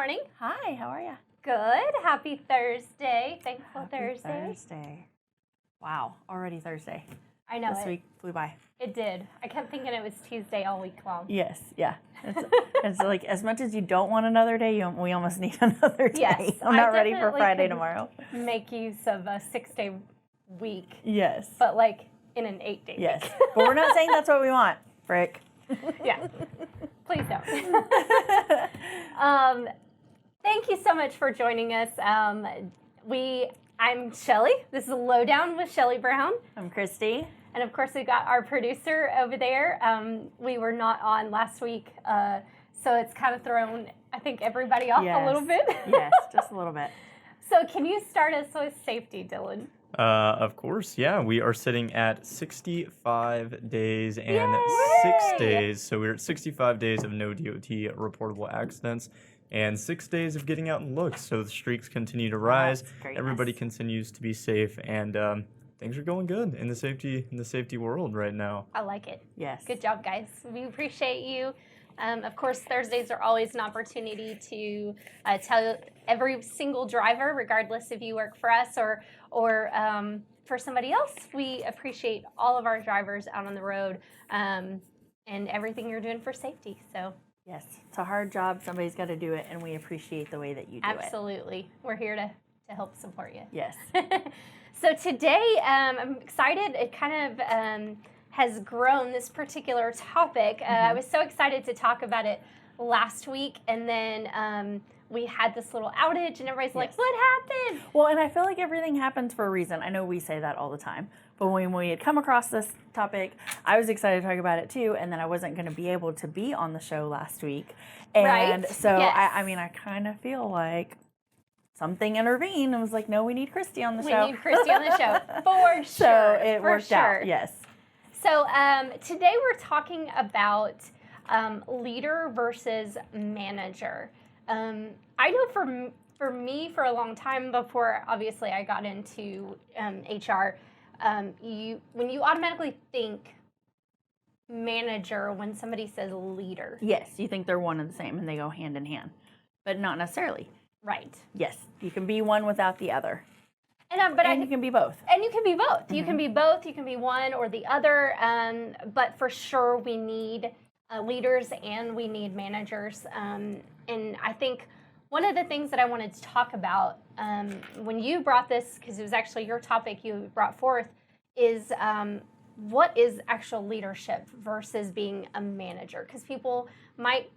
morning. Hi, how are you? Good. Happy Thursday. Thankful Happy Thursday. Wow, already Thursday. I know This week flew by. It did. I kept thinking it was Tuesday all week long. Yes, yeah. It's like as much as you don't want another day, we almost need another day. Yes, I'm not ready for definitely Friday could tomorrow. Make use of a 6-day week. Yes. But like in an 8-day Yes. week. But we're not saying that's what we want, Frick. Yeah. Please don't. Thank you so much for joining us. I'm Sheli. This is Lowdown with Sheli Brown. I'm Christy. And of course, we got our producer over there. We were not on last week, so it's kind of thrown, I think, everybody off a little bit. Yes, just a little bit. So can you start us with safety, Dylan? Of course, yeah. We are sitting at 65 days and Yay! 6 days. So we're at 65 days of no DOT reportable accidents and 6 days of getting out and look. So the streaks continue to rise. Everybody continues to be safe, and things are going good in the safety world right now. I like it. Yes. Good job, guys. We appreciate you. Of course, Thursdays are always an opportunity to tell every single driver, regardless if you work for us or for somebody else, we appreciate all of our drivers out on the road and everything you're doing for safety. So yes, it's a hard job. Somebody's got to do it, and we appreciate the way that you do it. Absolutely. We're here to help support you. Yes. So today, I'm excited. It kind of has grown, this particular topic. I was so excited to talk about it last week, and then we had this little outage, and everybody's like, what happened? Well, and I feel like everything happens for a reason. I know we say that all the time, but when we had come across this topic, I was excited to talk about it too, and then I wasn't going to be able to be on the show last week. And so, Yes. I kind of feel like something intervened and was like, no, we need Christy on the show. We need Christy on the show, for sure. So it worked out, yes. So today we're talking about leader versus manager. I know for me, for a long time before, obviously, I got into HR, when you automatically think manager when somebody says leader. Yes, you think they're one and the same and they go hand in hand, but not necessarily. Right. Yes, you can be one without the other. And you can be both. And you can be both. You can be both. You can be one or the other. But for sure, we need leaders and we need managers. And I think one of the things that I wanted to talk about when you brought this, because it was actually your topic you brought forth, is what is actual leadership versus being a manager? Because people might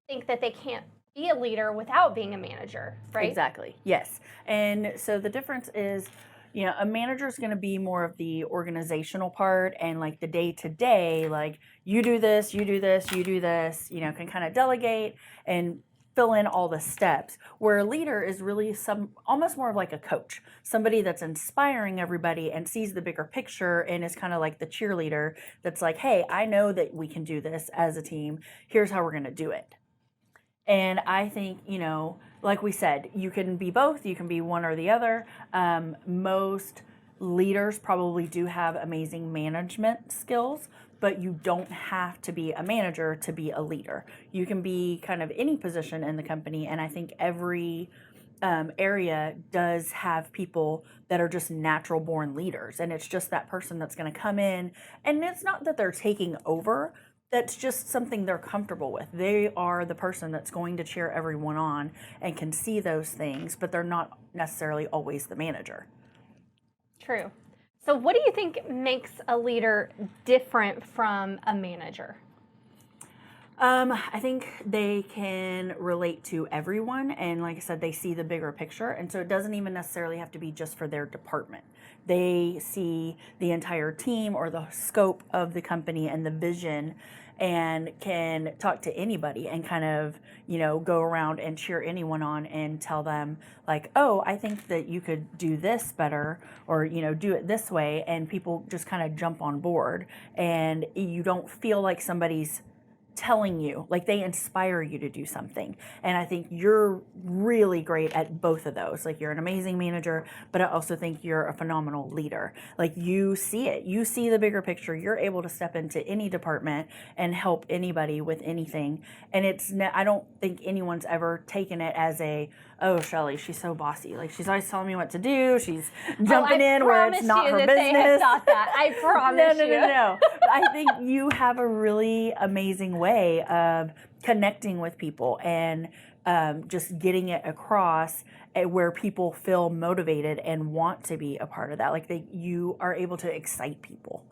think that they can't be a leader without being a manager, right? Exactly, yes. And so the difference is, a manager is going to be more of the organizational part and like the day-to-day, like you do this, you do this, you do this, can kind of delegate and fill in all the steps, where a leader is really almost more of like a coach, somebody that's inspiring everybody and sees the bigger picture and is kind of like the cheerleader that's like, hey, I know that we can do this as a team. Here's how we're going to do it. And I think, like we said, you can be both. You can be one or the other. Most leaders probably do have amazing management skills, but you don't have to be a manager to be a leader. You can be kind of any position in the company, and I think every area does have people that are just natural born leaders, and it's just that person that's going to come in, and it's not that they're taking over. That's just something they're comfortable with. They are the person that's going to cheer everyone on and can see those things, but they're not necessarily always the manager. True. So what do you think makes a leader different from a manager? I think they can relate to everyone, and like I said, they see the bigger picture, and so it doesn't even necessarily have to be just for their department. They see the entire team or the scope of the company and the vision, and can talk to anybody and kind of, go around and cheer anyone on and tell them like, oh, I think that you could do this better, or, do it this way, and people just kind of jump on board, and you don't feel like somebody's telling you, like they inspire you to do something. And I think you're really great at both of those. Like you're an amazing manager, but I also think you're a phenomenal leader. Like you see it, you see the bigger picture. You're able to step into any department and help anybody with anything. And I don't think anyone's ever taken it as oh, Sheli, she's so bossy. Like she's always telling me what to do. She's jumping in where it's not her business. They thought that. I promise you. No. I think you have a really amazing way of connecting with people and just getting it across where people feel motivated and want to be a part of that. Like you are able to excite people.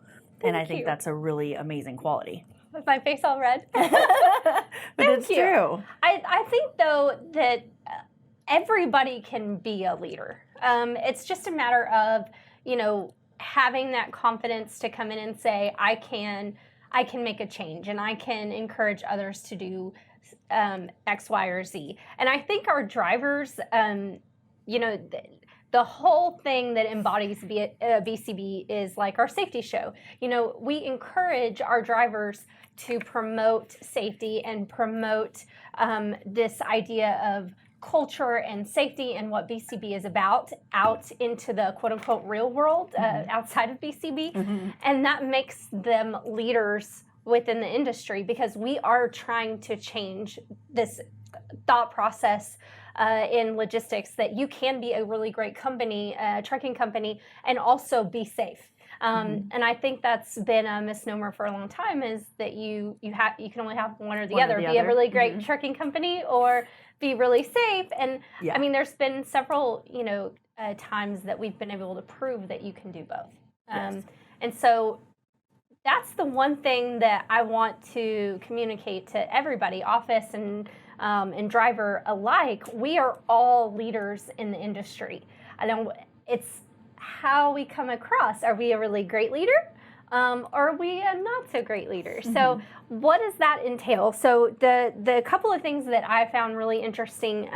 And I think that's a really amazing quality. Is my face all red? But it's true. I think, though, that everybody can be a leader. It's just a matter of, having that confidence to come in and say, I can make a change and I can encourage others to do X, Y, or Z. And I think our drivers, the whole thing that embodies BCB is like our safety show. We encourage our drivers to promote safety and promote this idea of culture and safety and what BCB is about out into the quote unquote real world outside of BCB. Mm-hmm. And that makes them leaders within the industry because we are trying to change this thought process in logistics that you can be a really great company, trucking company, and also be safe. And I think that's been a misnomer for a long time is that you can only have one or the other. Be a really great trucking company or be really safe. And I mean, there's been several, times that we've been able to prove that you can do both. And so that's the one thing that I want to communicate to everybody, office and driver alike. We are all leaders in the industry. It's how we come across. Are we a really great leader? Or are we a not so great leader? Mm-hmm. So what does that entail? So the couple of things that I found really interesting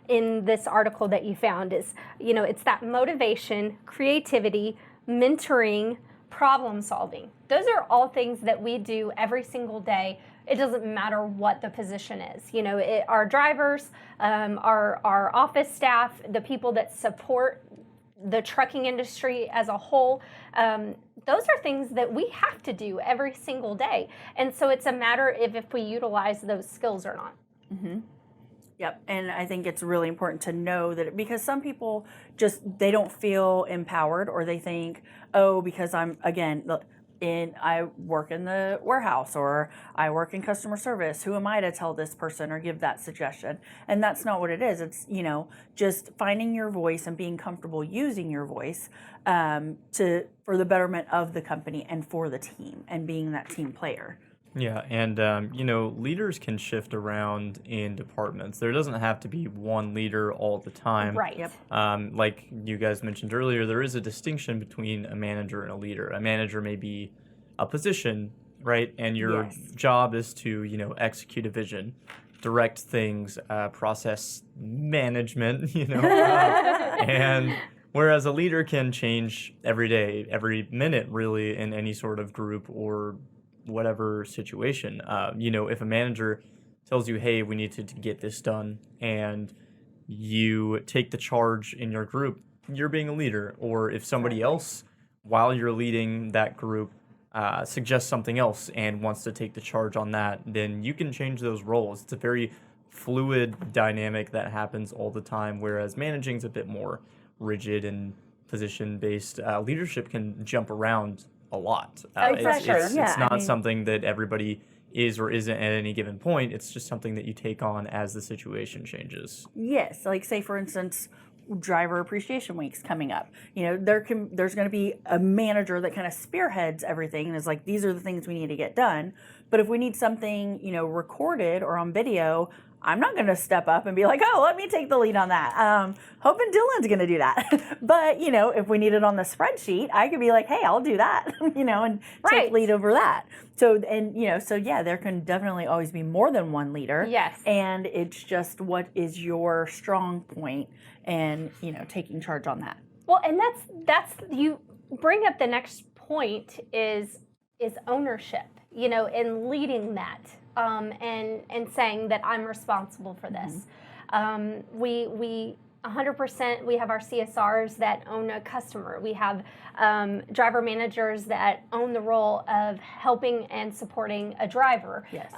in this article that you found is, it's that motivation, creativity, mentoring, problem solving. Those are all things that we do every single day. It doesn't matter what the position is. Our drivers, our office staff, the people that support the trucking industry as a whole, those are things that we have to do every single day. And so it's a matter of if we utilize those skills or not. Mm-hmm. Yep, and I think it's really important to know that because some people they don't feel empowered or they think, because I work in the warehouse or I work in customer service, who am I to tell this person or give that suggestion? And that's not what it is. It's, just finding your voice and being comfortable using your voice for the betterment of the company and for the team and being that team player. Yeah, and leaders can shift around in departments. There doesn't have to be one leader all the time. Right. Yep. Like you guys mentioned earlier, there is a distinction between a manager and a leader. A manager may be a position, right? And your job is to, execute a vision, direct things, process management, and whereas a leader can change every day, every minute, really, in any sort of group or whatever situation. If a manager tells you, hey, we need to get this done, and you take the charge in your group, you're being a leader. Or if somebody else, while you're leading that group, suggests something else and wants to take the charge on that, then you can change those roles. It's a very fluid dynamic that happens all the time, whereas managing is a bit more rigid and position-based. Leadership can jump around a lot. It's not something that everybody is or isn't at any given point. It's just something that you take on as the situation changes. Yes, like say for instance, driver appreciation week's coming up. There's going to be a manager that kind of spearheads everything and is like, these are the things we need to get done. But if we need something, recorded or on video, I'm not going to step up and be like, let me take the lead on that. Hoping Dylan's going to do that. But, if we need it on the spreadsheet, I could be like, hey, I'll do that, and take lead over that. So there can definitely always be more than one leader. Yes. And it's just what is your strong point and, taking charge on that. Well, and that's you bring up the next point is ownership, in leading that. and saying that I'm responsible for this. We 100%, we have our CSRs that own a customer. We have driver managers that own the role of helping and supporting a driver, Yes.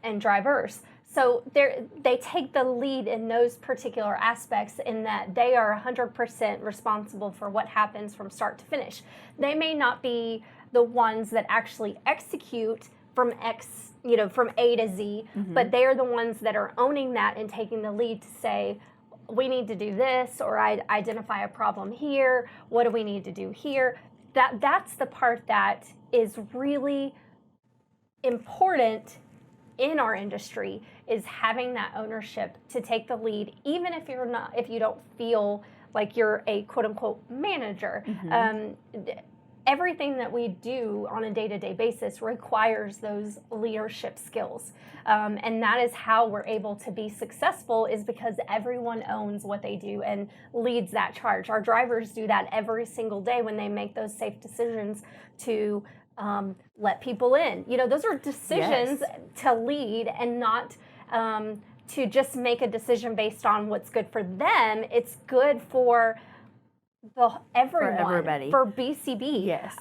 And drivers. So they take the lead in those particular aspects, in that they are 100% responsible for what happens from start to finish. They may not be the ones that actually execute from from A to Z, but they are the ones that are owning that and taking the lead to say, we need to do this, or I identify a problem here. What do we need to do here? That's the part that is really important in our industry, is having that ownership to take the lead, even if you don't feel like you're a quote unquote manager. Everything that we do on a day-to-day basis requires those leadership skills. And that is how we're able to be successful, is because everyone owns what they do and leads that charge. Our drivers do that every single day when they make those safe decisions to let people in. Those are decisions to lead, and not to just make a decision based on what's good for them. It's good for everyone, For everybody. for BCB. Yes.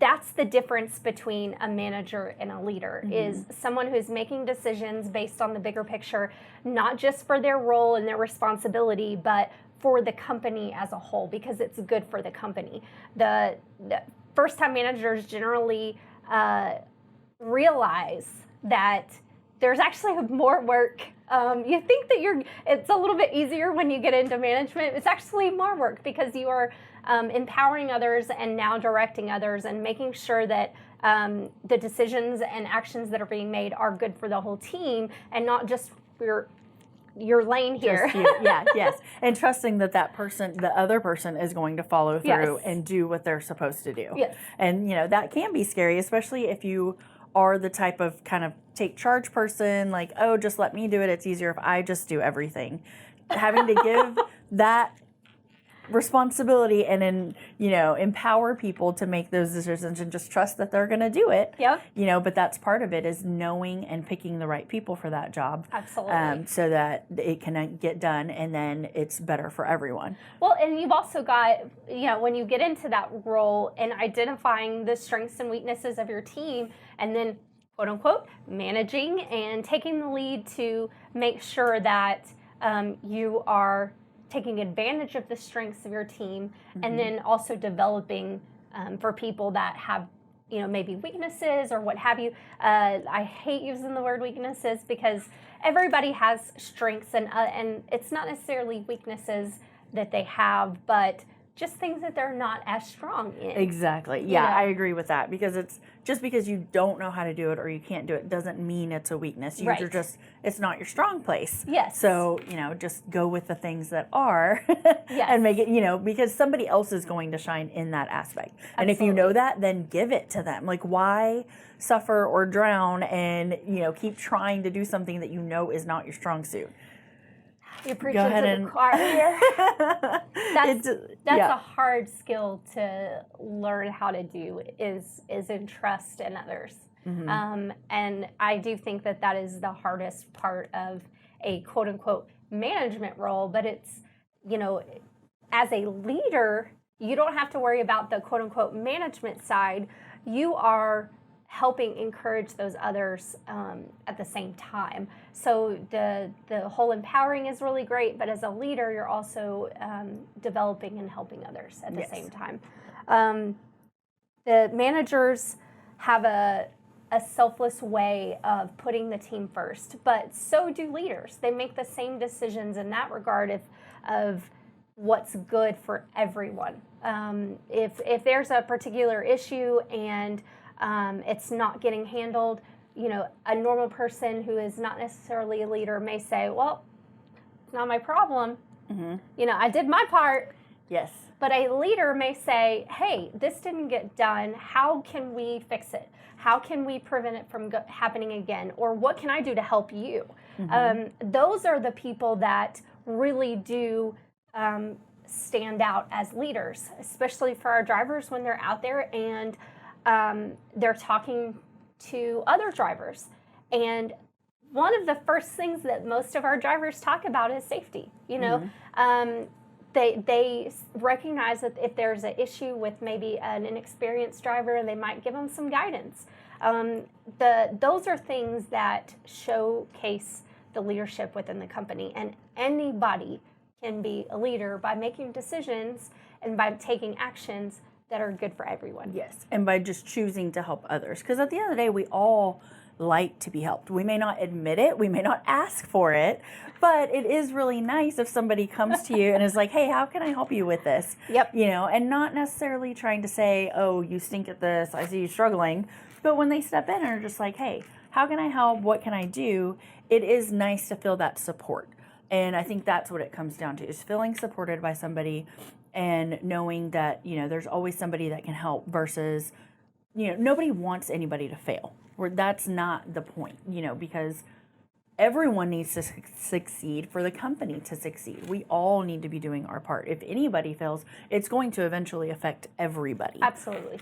That's the difference between a manager and a leader, is someone who's making decisions based on the bigger picture, not just for their role and their responsibility, but for the company as a whole, because it's good for the company. The first-time managers generally realize that there's actually more work. You think that it's a little bit easier when you get into management. It's actually more work, because you are empowering others and now directing others and making sure that the decisions and actions that are being made are good for the whole team, and not just for your lane here. Just you. Yeah, yes. And trusting that the other person is going to follow through and do what they're supposed to do. Yes. And, that can be scary, especially if you are the type of kind of take charge person, like, oh, just let me do it. It's easier if I just do everything. Having to give that responsibility and then, empower people to make those decisions and just trust that they're going to do it. Yep. But that's part of it, is knowing and picking the right people for that job. Absolutely. So that it can get done, and then it's better for everyone. Well, and you've also got, when you get into that role and identifying the strengths and weaknesses of your team, and then quote unquote managing and taking the lead to make sure that you are taking advantage of the strengths of your team, and then also developing for people that have, maybe weaknesses or what have you. I hate using the word weaknesses, because everybody has strengths, and it's not necessarily weaknesses that they have, but just things that they're not as strong in. Exactly. Yeah, I agree with that, because it's just because you don't know how to do it or you can't do it doesn't mean it's a weakness. You're just, it's not your strong place. Yes. So, just go with the things that are Yes. and make it, because somebody else is going to shine in that aspect. And if you know that, then give it to them. Like, why suffer or drown and, keep trying to do something that is not your strong suit? You're preaching to the choir here. That's a hard skill to learn how to do, is entrust in others. And I do think that is the hardest part of a quote unquote management role. But it's, as a leader, you don't have to worry about the quote unquote management side. You are helping encourage those others at the same time. So the whole empowering is really great, but as a leader, you're also developing and helping others at the same time. The managers have a selfless way of putting the team first, but so do leaders. They make the same decisions in that regard of what's good for everyone. If there's a particular issue and it's not getting handled, a normal person who is not necessarily a leader may say, well, it's not my problem. I did my part. Yes. But a leader may say, hey, this didn't get done. How can we fix it? How can we prevent it from happening again? Or what can I do to help you? Those are the people that really do stand out as leaders, especially for our drivers when they're out there and they're talking to other drivers. And one of the first things that most of our drivers talk about is safety. You know, they recognize that if there's an issue with maybe an inexperienced driver, they might give them some guidance. Those are things that showcase the leadership within the company, and anybody can be a leader by making decisions and by taking actions that are good for everyone. Yes, and by just choosing to help others. Because at the end of the day, we all like to be helped. We may not admit it, we may not ask for it, but it is really nice if somebody comes to you and is like, hey, how can I help you with this? Yep. You know, and not necessarily trying to say, oh, you stink at this, I see you struggling. But when they step in and are just like, hey, how can I help? What can I do? It is nice to feel that support. And I think that's what it comes down to, is feeling supported by somebody and knowing that, you know, there's always somebody that can help versus, you know, nobody wants anybody to fail. Or that's not the point, you know, because everyone needs to succeed for the company to succeed. We all need to be doing our part. If anybody fails, it's going to eventually affect everybody. Absolutely.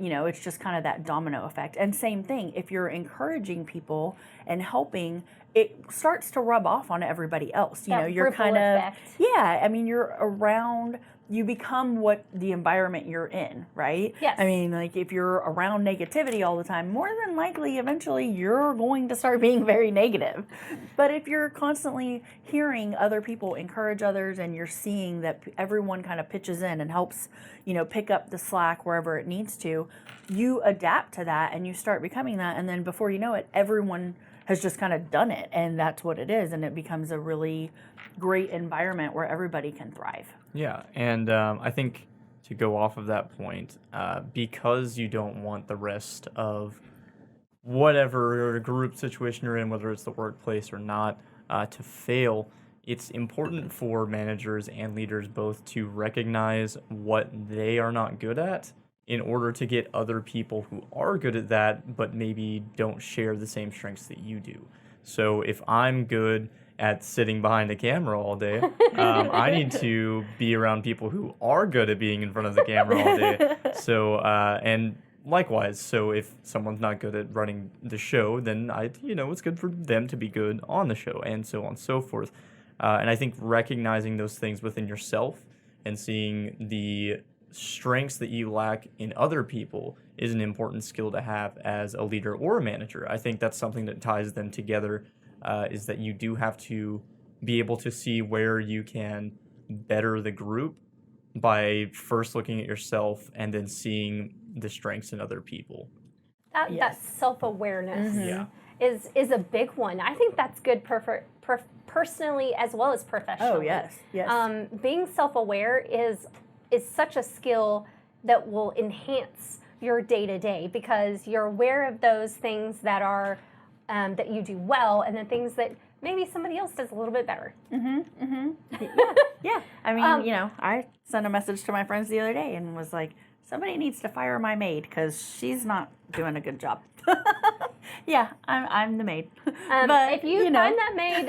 You know, it's just kind of that domino effect. And same thing, if you're encouraging people and helping, it starts to rub off on everybody else. You know, you're ripple kind of, effect. yeah, I mean, you're around, you become what the environment you're in, right? Yes. I mean, like if you're around negativity all the time, more than likely, eventually you're going to start being very negative. But if you're constantly hearing other people encourage others and you're seeing that everyone kind of pitches in and helps, you know, pick up the slack wherever it needs to, you adapt to that and you start becoming that. And then before you know it, everyone has just kind of done it, and that's what it is, and it becomes a really great environment where everybody can thrive. Yeah, and I think to go off of that point, because you don't want the rest of whatever group situation you're in, whether it's the workplace or not, to fail, it's important for managers and leaders both to recognize what they are not good at in order to get other people who are good at that but maybe don't share the same strengths that you do. So if I'm good at sitting behind a camera all day, I need to be around people who are good at being in front of the camera all day. So and likewise, so if someone's not good at running the show, then it's good for them to be good on the show, and so on and so forth. And I think recognizing those things within yourself and seeing the strengths that you lack in other people is an important skill to have as a leader or a manager. I think that's something that ties them together, is that you do have to be able to see where you can better the group by first looking at yourself and then seeing the strengths in other people. That self-awareness Yeah. is a big one. I think that's good personally as well as professionally. Oh, yes. Being self-aware is such a skill that will enhance your day-to-day, because you're aware of those things that are that you do well, and the things that maybe somebody else does a little bit better. Yeah. I mean, I sent a message to my friends the other day and was like, somebody needs to fire my maid because she's not doing a good job. Yeah, I'm the maid. But if you find that maid,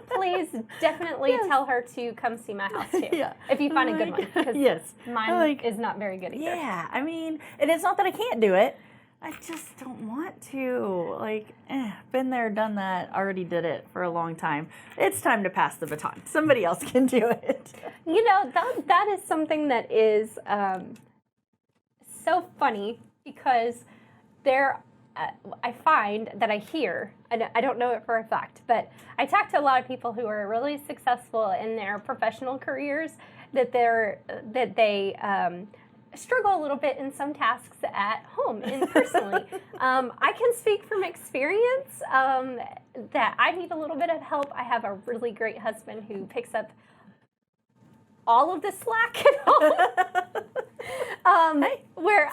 please definitely tell her to come see my house too. Yeah. If you find a good one, because mine Like, is not very good either. Yeah, I mean, and it's not that I can't do it. I just don't want to. Been there, done that, already did it for a long time. It's time to pass the baton. Somebody else can do it. That is something that is so funny, because I find that I hear, and I don't know it for a fact, but I talk to a lot of people who are really successful in their professional careers, that they struggle a little bit in some tasks at home and personally. I can speak from experience that I need a little bit of help. I have a really great husband who picks up all of the slack at home. Where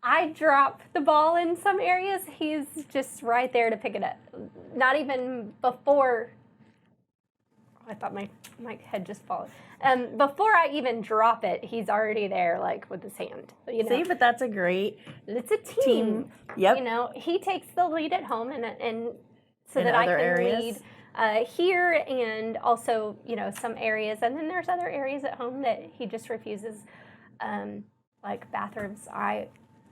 I drop the ball in some areas, he's just right there to pick it up. Not even before. I thought my head just fallen. Before I even drop it, he's already there, like with his hand. See, but that's a great It's a team. Yep. He takes the lead at home, and so In that I other can areas? lead here, and also some areas, and then there's other areas at home that he just refuses, like bathrooms.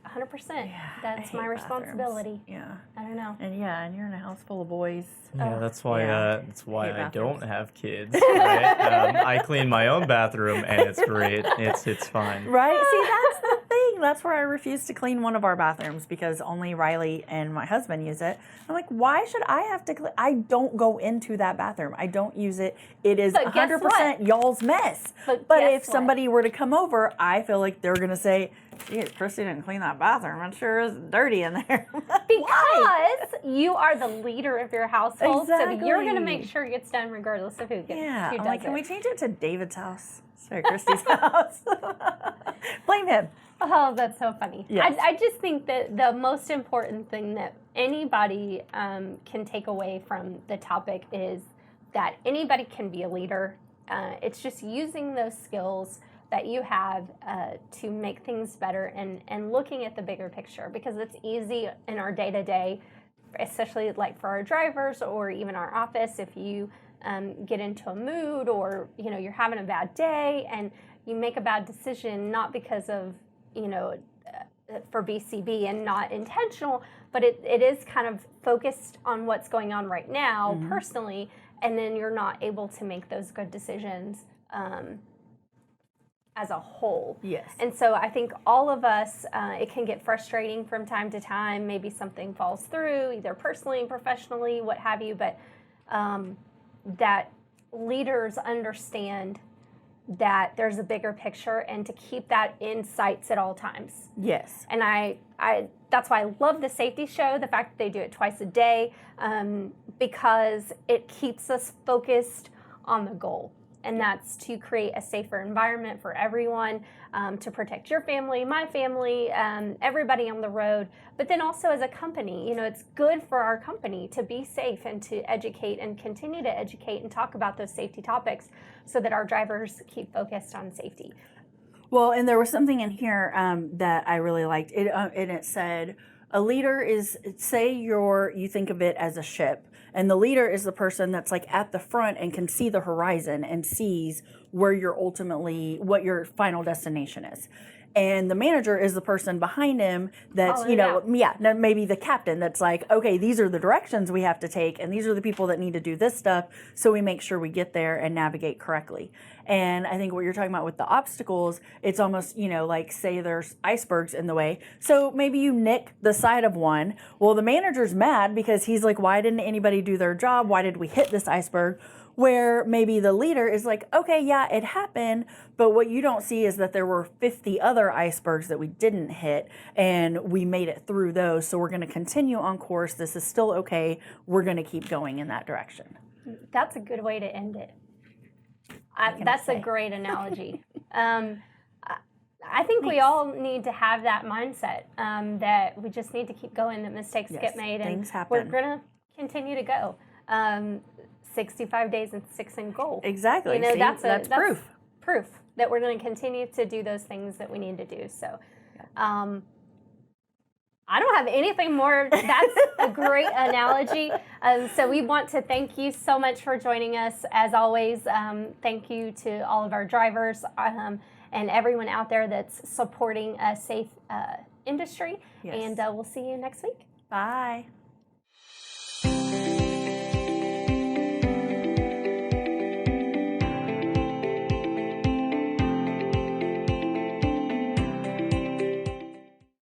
100%. Yeah, That's I my hate responsibility. bathrooms. I don't know. And you're in a house full of boys. Yeah, that's why. yeah. That's why Hate I don't bathrooms. have kids. Right? I clean my own bathroom, and it's great. It's fine. Right? See, that's the thing. That's where I refuse to clean one of our bathrooms because only Riley and my husband use it. I'm like, why should I have to clean? I don't go into that bathroom. I don't use it. It is But guess 100% y'all's mess. But But guess if what? somebody were to come over, I feel like they're going to say, geez, Christy didn't clean that bathroom. It sure is dirty in there. Because you are the leader of your household, so you're going to Exactly. make sure it gets done regardless of who Yeah. who I'm does like, can it. we change it to David's house? Sorry, Christy's house. Blame him. Oh, that's so funny. Yes. I just think that the most important thing that anybody can take away from the topic is that anybody can be a leader. It's just using those skills that you have to make things better and looking at the bigger picture, because it's easy in our day-to-day, especially like for our drivers or even our office, if you get into a mood or you're having a bad day and you make a bad decision, not because of for BCB and not intentional, but it is kind of focused on what's going on right now personally, and then you're not able to make those good decisions as a whole. Yes. And so I think all of us, it can get frustrating from time to time. Maybe something falls through, either personally, professionally, what have you, but that leaders understand that there's a bigger picture and to keep that in sights at all times. Yes. And I that's why I love the safety show, the fact that they do it twice a day, because it keeps us focused on the goal. And that's to create a safer environment for everyone, to protect your family, my family, everybody on the road. But then also as a company, it's good for our company to be safe and to educate and continue to educate and talk about those safety topics so that our drivers keep focused on safety. Well, and there was something in here that I really liked. And it said, a leader is, say you think of it as a ship, and the leader is the person that's like at the front and can see the horizon and sees where what your final destination is. And the manager is the person behind him that's, maybe the captain that's like, okay, these are the directions we have to take, and these are the people that need to do this stuff, so we make sure we get there and navigate correctly. And I think what you're talking about with the obstacles, it's almost, like say there's icebergs in the way. So maybe you nick the side of one. Well, the manager's mad because he's like, why didn't anybody do their job? Why did we hit this iceberg? Where maybe the leader is like, okay, yeah, it happened, but what you don't see is that there were 50 other icebergs that we didn't hit, and we made it through those, so we're going to continue on course. This is still okay. We're going to keep going in that direction. That's a good way to end it. That's a great analogy. I think we all need to have that mindset, that we just need to keep going, that mistakes get made, and things happen. We're going to continue to go. 65 days and 6 in goal. Exactly. See, that's proof. Proof that we're going to continue to do those things that we need to do. So, I don't have anything more. That's a great analogy. So we want to thank you so much for joining us. As always, thank you to all of our drivers and everyone out there that's supporting a safe industry. Yes. And we'll see you next week. Bye.